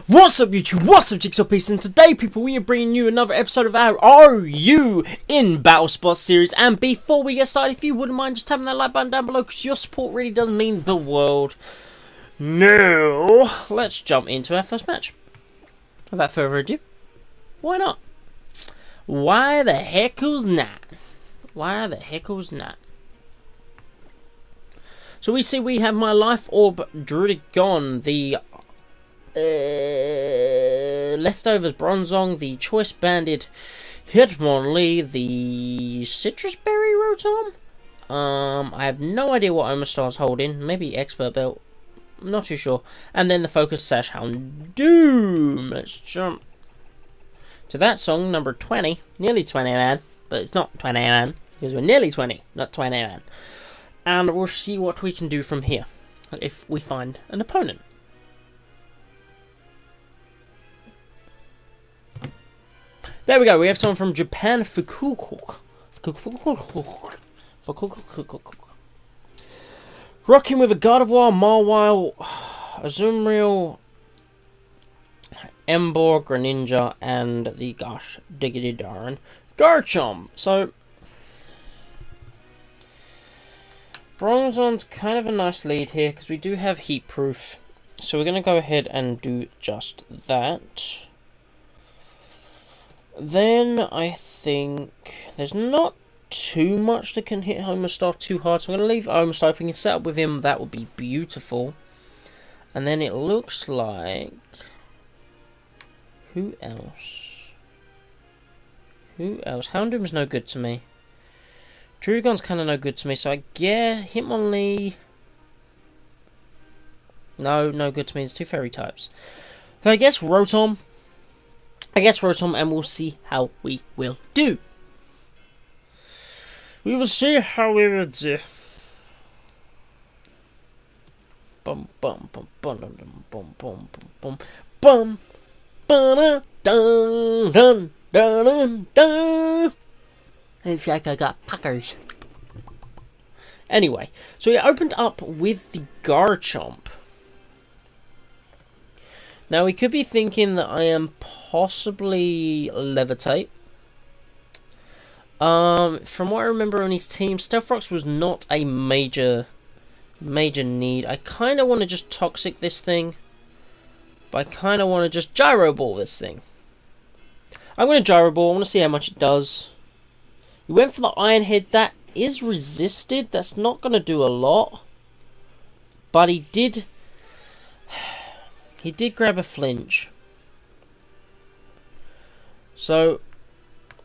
What's up YouTube, what's up Jigsaw Piece, and today people we are bringing you another episode of our Are You in Battle Spot series. And before we get started, if you wouldn't mind just tapping that like button down below, because your support really does mean the world. Now, let's jump into our first match. Without further ado, why not? Why the heckles not? Why the heckles not? So we see we have my Life Orb Druidic Gon, the Leftovers Bronzong, the Choice Banded Hitmonlee, the Citrus Berry Rotom. I have no idea what Omastar's holding. Maybe Expert Belt. I'm not too sure. And then the Focus Sash Houndoom. Let's jump to that song, number 20. Nearly 20, man. But it's not 20, man. Because we're nearly 20, not 20, man. And we'll see what we can do from here. If we find an opponent. There we go, we have someone from Japan, Fukuoka. Rocking with a Gardevoir, Mawile, Azumarill, Emboar, Greninja, and the gosh diggity darn Garchomp. So Bronzon's kind of a nice lead here because we do have Heat Proof. So we're going to go ahead and do just that. Then I think there's not too much that can hit Omastar too hard, so I'm going to leave Omastar. If we can set up with him, that would be beautiful. And then it looks like... Who else? Who else? Houndoom's no good to me. Drugon's kind of no good to me, so I guess Hitmonlee... No good to me. It's two fairy types. So I guess Rotom, and we'll see how we will do. We will see how we will do. Bum bum bum bum bum bum bum bum bum bum dun dun dun dun. It's like I got puckers. Anyway, so we opened up with the Garchomp. Now, we could be thinking that I am possibly Levitate. From what I remember on his team, Stealth Rocks was not a major need. I kind of want to just Toxic this thing. But I kind of want to just Gyro Ball this thing. I'm going to Gyro Ball. I want to see how much it does. He went for the Iron Head. That is resisted. That's not going to do a lot. But he did... He did grab a flinch. So,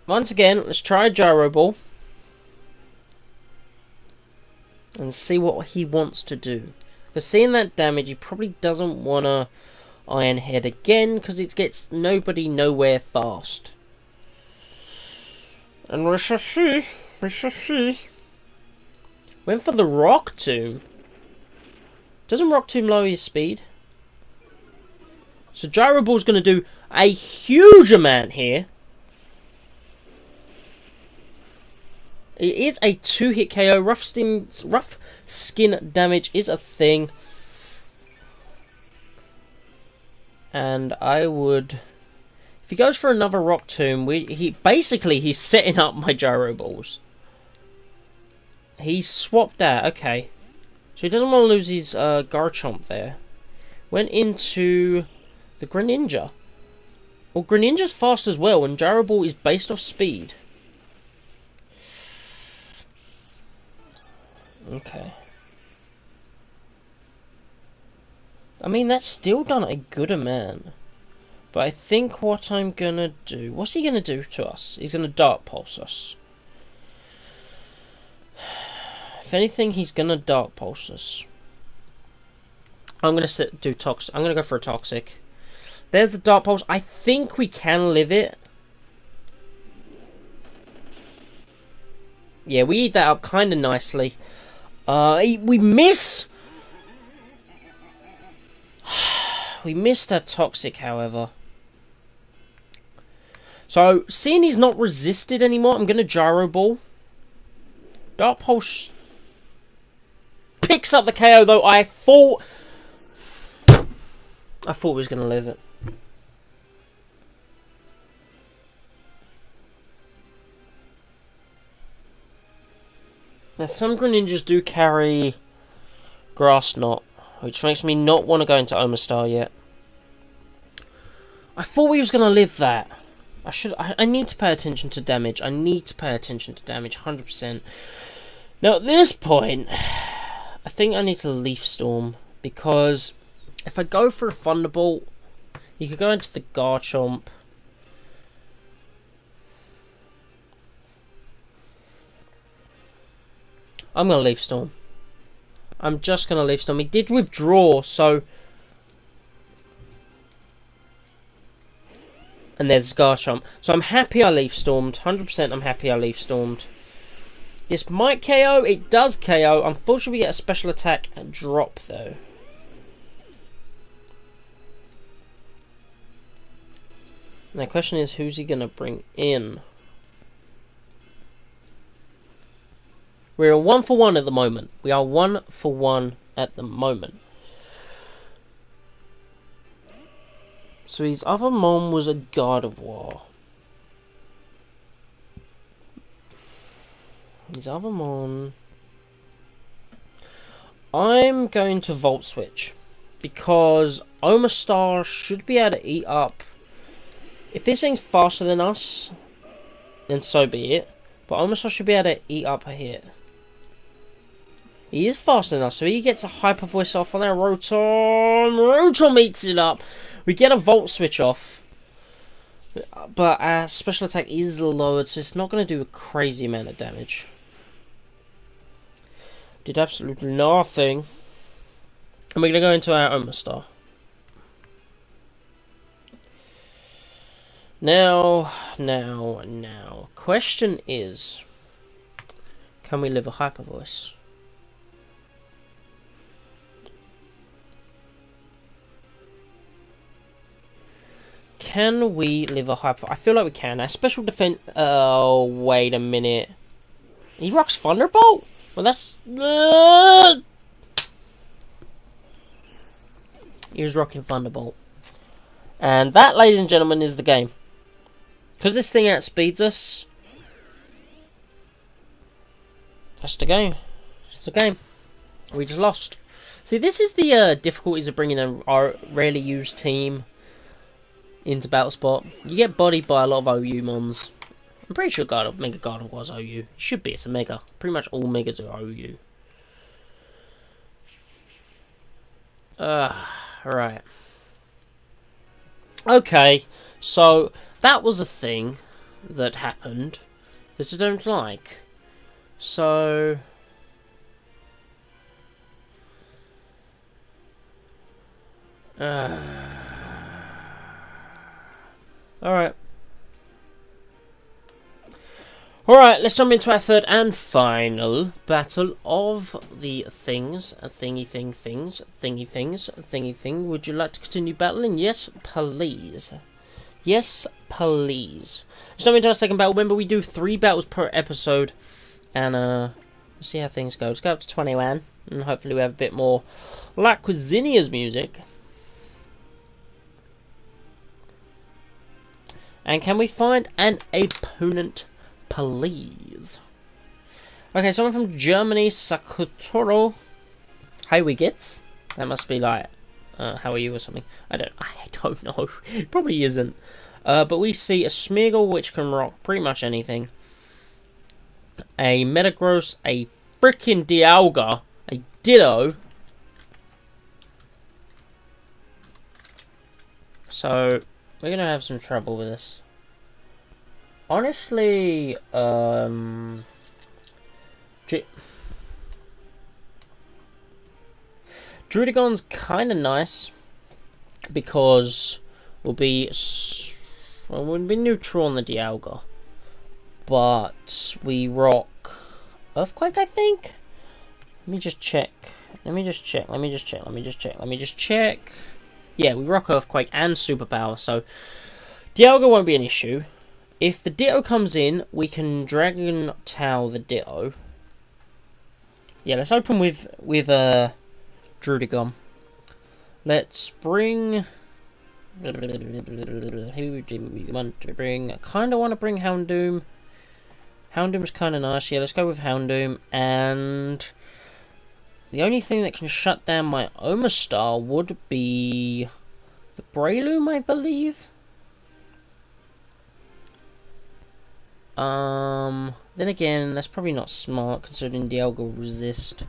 once again, let's try a Gyro Ball. And see what he wants to do. Because seeing that damage, he probably doesn't want to Iron Head again. Because it gets nobody nowhere fast. And we shall see. We shall see. Went for the Rock Tomb. Doesn't Rock Tomb lower your speed? So Gyro Ball's going to do a huge amount here. It is a 2-hit KO. Rough skin damage is a thing. And I would... If he goes for another Rock Tomb, he's setting up my Gyro Balls. He swapped out. Okay. So he doesn't want to lose his Garchomp there. Went into... the Greninja. Well, Greninja's fast as well, and Gyro Ball is based off speed. Okay. I mean, that's still done a good amount. But I think what I'm gonna do... What's he gonna do to us? He's gonna Dark Pulse us. If anything, he's gonna Dark Pulse us. I'm gonna do Toxic. I'm gonna go for a Toxic. There's the Dark Pulse. I think we can live it. Yeah, we eat that up kind of nicely. We miss! We missed our Toxic, however. So, seeing he's not resisted anymore, I'm going to Gyro Ball. Dark Pulse picks up the KO, though I thought... I thought we was going to live it. Now, some Greninjas do carry Grass Knot, which makes me not want to go into Omastar yet. I thought we was going to live that. I need to pay attention to damage. I need to pay attention to damage, 100%. Now, at this point, I think I need to Leaf Storm, because if I go for a Thunderbolt, you could go into the Garchomp. I'm going to Leaf Storm. I'm just going to Leaf Storm. He did withdraw, so... And there's Garchomp. So I'm happy I Leaf Stormed. 100% I'm happy I Leaf Stormed. This might KO. It does KO. Unfortunately, we get a special attack drop, though. Now, the question is, who's he going to bring in? We're 1 for 1 at the moment. We are 1 for 1 at the moment. So his other mom was a Gardevoir. His other mom... I'm going to Volt Switch. Because Omastar should be able to eat up... If this thing's faster than us, then so be it. But Omastar should be able to eat up a hit. He is faster than us, so he gets a Hyper Voice off on that Rotom. Rotom eats it up. We get a Volt Switch off. But our special attack is lowered, so it's not going to do a crazy amount of damage. Did absolutely nothing. And we're going to go into our Omastar. Now. Question is, can we live a Hyper Voice? Can we live a Hyper... I feel like we can. Our special defense... Oh, wait a minute. He rocks Thunderbolt? Well, that's... He was rocking Thunderbolt. And that, ladies and gentlemen, is the game. Because this thing outspeeds us. That's the game. It's the game. We just lost. See, this is the difficulties of bringing a rarely used team into Battle Spot. You get bodied by a lot of OU mons. I'm pretty sure Mega Garden was OU. It should be, it's a Mega. Pretty much all Megas are OU. Right. Okay, so that was a thing that happened that I don't like. So... Alright. Alright, let's jump into our third and final battle of the things. Thingy thing. Would you like to continue battling? Yes, please. Yes, please. Let's jump into our second battle. Remember, we do 3 battles per episode. And, let's see how things go. Let's go up to 21. And hopefully we have a bit more like Zinnia's music. And can we find an opponent, please? Okay, someone from Germany, Sakutoro. How we gets? That must be like, how are you or something. I don't know. It probably isn't. But we see a Smeargle, which can rock pretty much anything. A Metagross, a freaking Dialga, a Ditto. So... we're going to have some trouble with this. Honestly, Druddigon's kind of nice because we'll be neutral on the Dialga, but we rock Earthquake, I think. Let me just check. Yeah, we rock Earthquake and Superpower, so Dialga won't be an issue. If the Ditto comes in, we can Dragon Tail the Ditto. Yeah, let's open with Druddigon. Let's bring... Who do we want to bring? I kind of want to bring Houndoom. Houndoom's kind of nice. Yeah, let's go with Houndoom. And the only thing that can shut down my Omastar would be the Breloom, I believe. Then again, that's probably not smart considering Dialga will resist.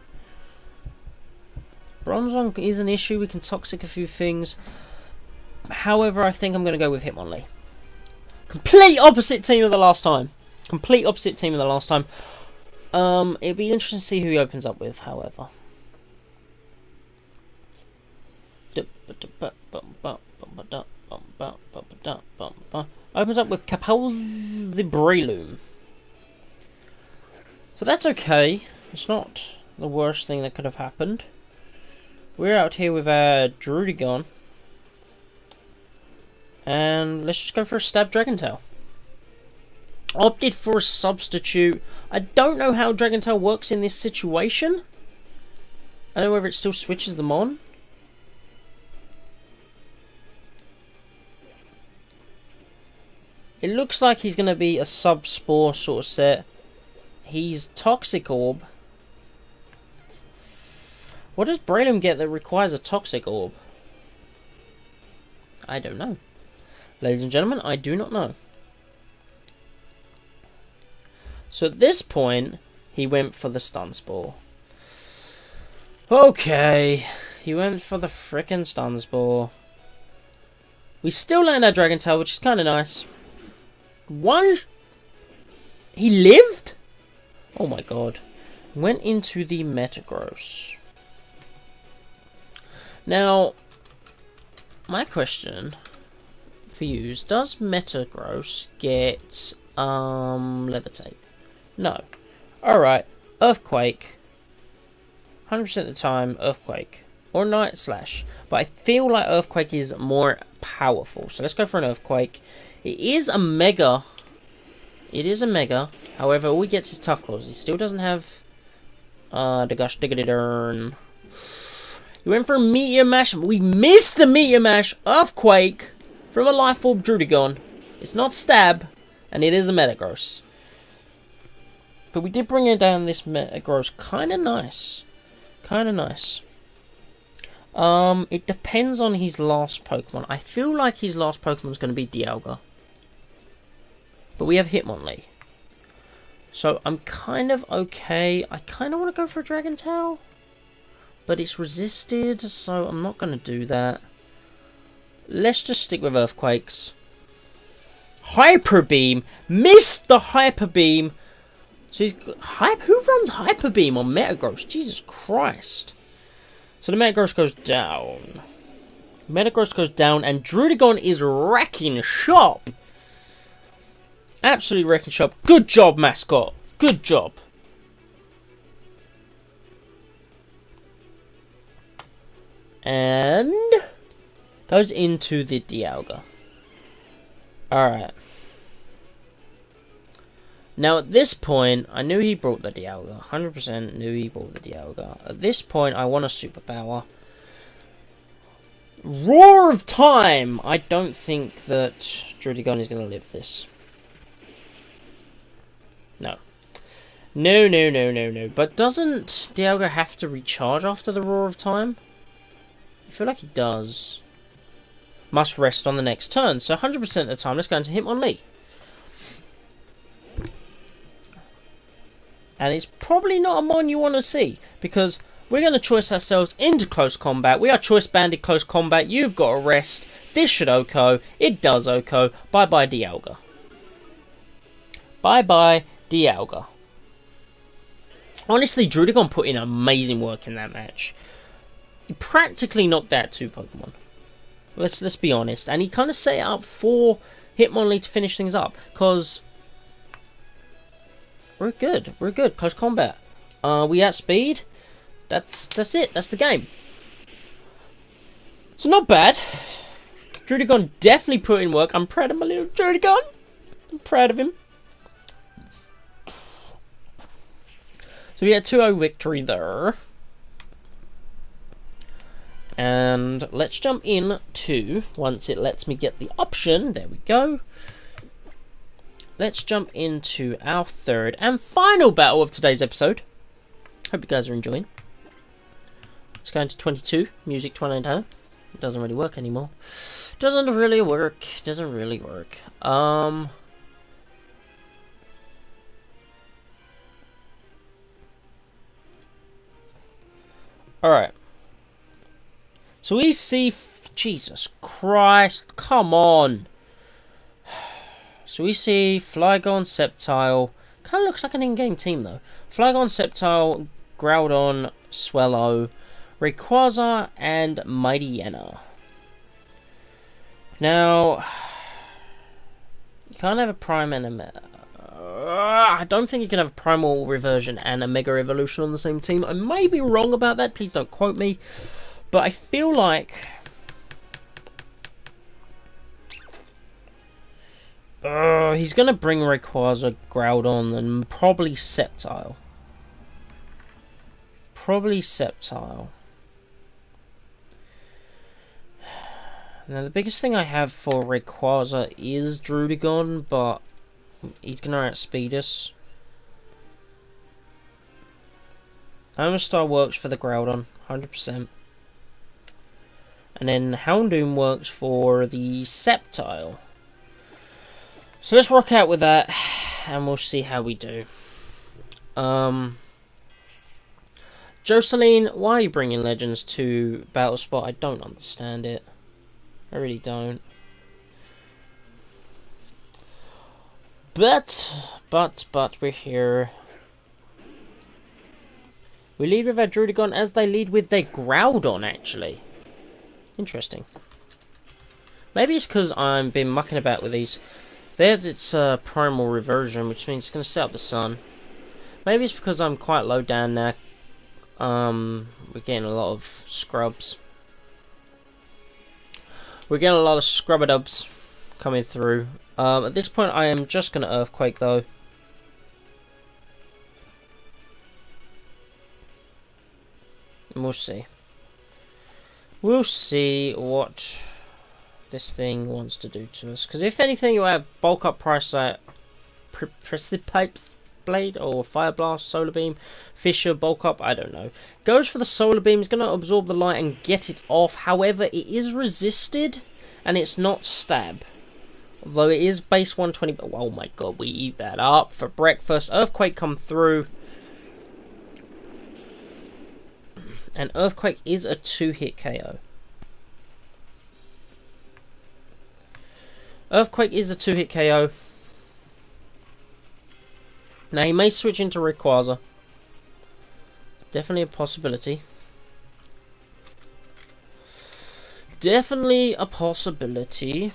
Bronzong is an issue. We can Toxic a few things. However, I think I'm going to go with Hitmonlee. Complete opposite team of the last time. Complete opposite team of the last time. It'd be interesting to see who he opens up with, however. Opens up with Capels the Breloom. So that's okay. It's not the worst thing that could have happened. We're out here with our Druddigon. And let's just go for a Stab Dragon Tail. Opted for a substitute. I don't know how Dragon Tail works in this situation. I don't know whether it still switches them on. It looks like he's going to be a sub-spore sort of set. He's Toxic Orb. What does Breloom get that requires a Toxic Orb? I don't know. Ladies and gentlemen, I do not know. So at this point, he went for the Stun Spore. Okay, he went for the frickin' Stun Spore. We still land our Dragon Tail, which is kind of nice. One... He lived? Oh my god. Went into the Metagross. Now, my question for you is, does Metagross get Levitate? No. Alright, Earthquake. 100% of the time, Earthquake. Or Night Slash. But I feel like Earthquake is more powerful. So let's go for an Earthquake. It is a Mega. It is a Mega. However, all he gets is Tough Claws. He still doesn't have the Gush Diggity Durn. He went for a Meteor Mash. We missed the Meteor Mash. Earthquake from a Life Orb Druddigon. It's not Stab. And it is a Metagross. But we did bring it down this Metagross. Kind of nice. Kind of nice. It depends on his last Pokemon. I feel like his last Pokemon is going to be Dialga. But we have Hitmonlee. So I'm kind of okay. I kind of want to go for a Dragon Tail. But it's resisted, so I'm not going to do that. Let's just stick with Earthquakes. Hyper Beam! Missed the Hyper Beam! So he's... Who runs Hyper Beam on Metagross? Jesus Christ. So the Metagross goes down. Metagross goes down, and Druddigon is wrecking shop! Absolutely wrecking shop. Good job, mascot. Good job. And goes into the Dialga. Alright. Now at this point, I knew he brought the Dialga. 100% knew he brought the Dialga. At this point, I want a superpower. Roar of Time! I don't think that Druddigon is going to live this. No. No, no, no, no, no. But doesn't Dialga have to recharge after the Roar of Time? I feel like he does. Must rest on the next turn. So 100% of the time, let's go into Hitmonlee. And it's probably not a mon you want to see. Because we're going to choice ourselves into close combat. We are choice banded close combat. You've got to rest. This should OHKO. It does OHKO. Bye-bye Dialga. Bye-bye Dialga. Honestly, Druddigon put in amazing work in that match. He practically knocked out 2 Pokemon. Let's be honest. And he kind of set it up for Hitmonlee to finish things up. Because we're good. We're good. Close combat. We outspeed. That's it. That's the game. So not bad. Druddigon definitely put in work. I'm proud of my little Druddigon. I'm proud of him. So we had 2-0 victory there. And let's jump in to, once it lets me get the option, there we go. Let's jump into our third and final battle of today's episode. Hope you guys are enjoying. Let's go into 22, music 29. It doesn't really work anymore. Doesn't really work. Alright. So we see... Jesus Christ, come on. So we see Flygon, Sceptile. Kind of looks like an in-game team though. Flygon, Sceptile, Groudon, Swellow, Rayquaza, and Mightyena. Now, you can't have a Prime and a... I don't think you can have a Primal Reversion and a Mega Evolution on the same team. I may be wrong about that, please don't quote me. But I feel like... he's going to bring Rayquaza, Groudon, and probably Sceptile. Now, the biggest thing I have for Rayquaza is Druddigon, but he's going to outspeed us. Omastar works for the Groudon, 100%. And then Houndoom works for the Sceptile. So let's rock out with that, and we'll see how we do. Jocelyn, why are you bringing Legends to Battle Spot? I don't understand it. I really don't. But we're here. We lead with our Druddigon as they lead with their Groudon, actually. Interesting. Maybe it's because I've been mucking about with these. There's its primal reversion, which means it's going to set up the sun. Maybe it's because I'm quite low down now. We're getting a lot of scrubs. We're getting a lot of scrub-a-dubs coming through. At this point, I am just going to Earthquake, though. And we'll see. We'll see what this thing wants to do to us. Because if anything, you have Bulk Up Precipice Blade or Fire Blast, Solar Beam, Fissure, Bulk Up, I don't know. Goes for the Solar Beam, it's going to absorb the light and get it off. However, it is resisted and it's not Stab. Although it is base 120, but oh my god, we eat that up for breakfast. Earthquake come through. And Earthquake is a 2-hit KO. Earthquake is a 2-hit KO. Now he may switch into Rayquaza. Definitely a possibility. Definitely a possibility.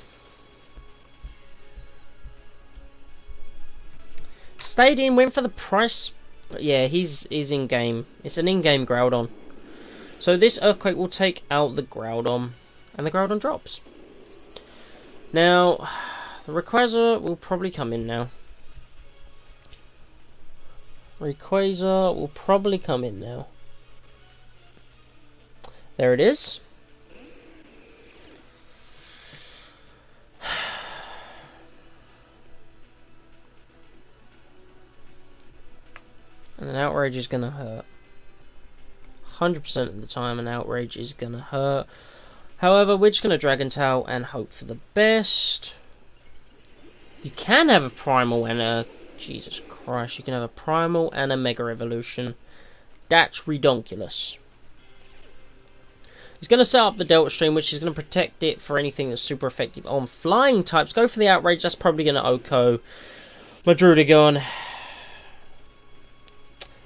Stayed in, went for the price. Yeah, he's in game. It's an in-game Groudon. So this Earthquake will take out the Groudon, and the Groudon drops. Now, the Rayquaza will probably come in now. Rayquaza will probably come in now. There it is. And an Outrage is going to hurt. 100% of the time an Outrage is going to hurt. However, we're just going to Dragon Tail and hope for the best. You can have a Primal and a... Jesus Christ, you can have a Primal and a Mega Evolution. That's redonkulous. He's going to set up the Delta Stream, which is going to protect it for anything that's super effective on flying types. Go for the Outrage, that's probably going to OHKO my Druddigon,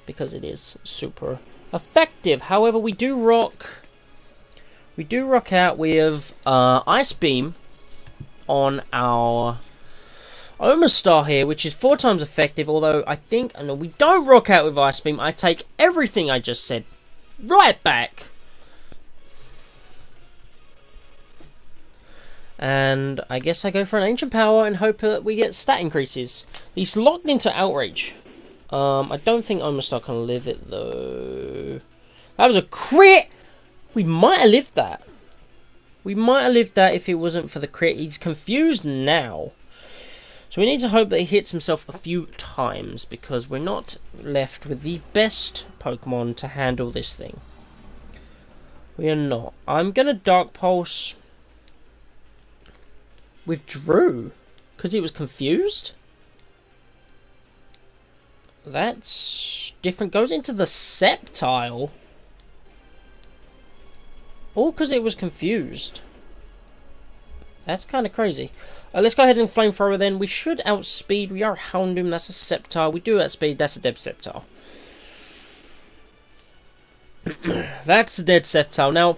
because it is super effective. However, we do rock out with Ice Beam on our Omastar here, which is 4 times effective. Although I think, no, we don't rock out with Ice Beam. I take everything I just said right back. And I guess I go for an Ancient Power and hope that we get stat increases. He's locked into Outrage. I don't think Omastar can live it though. That was a crit! We might have lived that. We might have lived that if it wasn't for the crit. He's confused now. So we need to hope that he hits himself a few times, because we're not left with the best Pokemon to handle this thing. We are not. I'm going to Dark Pulse. Withdrew. Because he was confused. That's different. Goes into the Sceptile. All because it was confused. That's kind of crazy. Let's go ahead and Flamethrower then. We should outspeed. We are Houndoom. That's a Sceptile. We do outspeed. That's a dead Sceptile. That's a dead Sceptile. Now,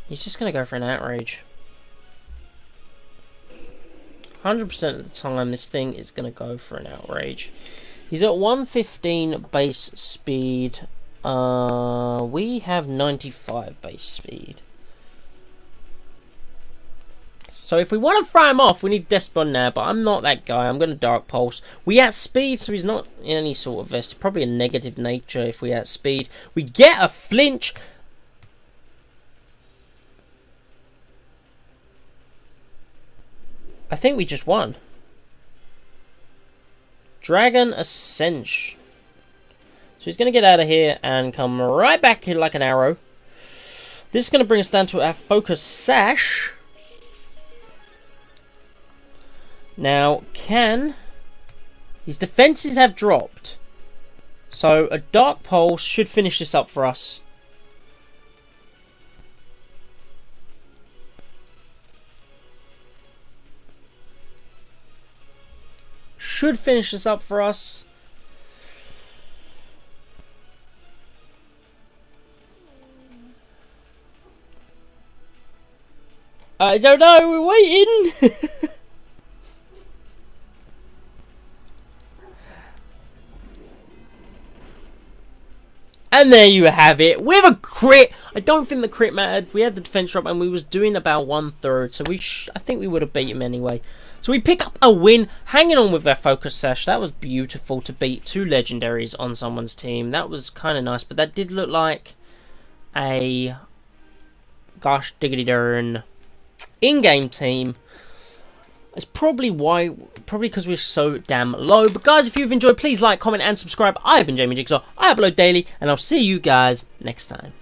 he's just going to go for an Outrage. 100% of the time, this thing is going to go for an Outrage. He's at 115 base speed. We have 95 base speed. So if we want to throw him off, we need Despond now, but I'm not that guy. I'm going to Dark Pulse. We outspeed, so he's not in any sort of vest. Probably a negative nature if we outspeed. We get a flinch. I think we just won. Dragon Ascension. So he's going to get out of here and come right back here like an arrow. This is going to bring us down to our Focus Sash. Now, his defenses have dropped. So a Dark Pulse should finish this up for us. Should finish this up for us. I don't know, we're waiting. And there you have it, with a crit. I don't think the crit mattered. We had the defense drop and we was doing about 1/3, so I think we would have beat him anyway. So we pick up a win, hanging on with our Focus Sash. That was beautiful to beat 2 legendaries on someone's team. That was kind of nice, but that did look like a gosh diggity darn in-game team. It's probably because we're so damn low. But guys, if you've enjoyed, please like, comment, and subscribe. I've been Jamie Jigsaw. I upload daily, and I'll see you guys next time.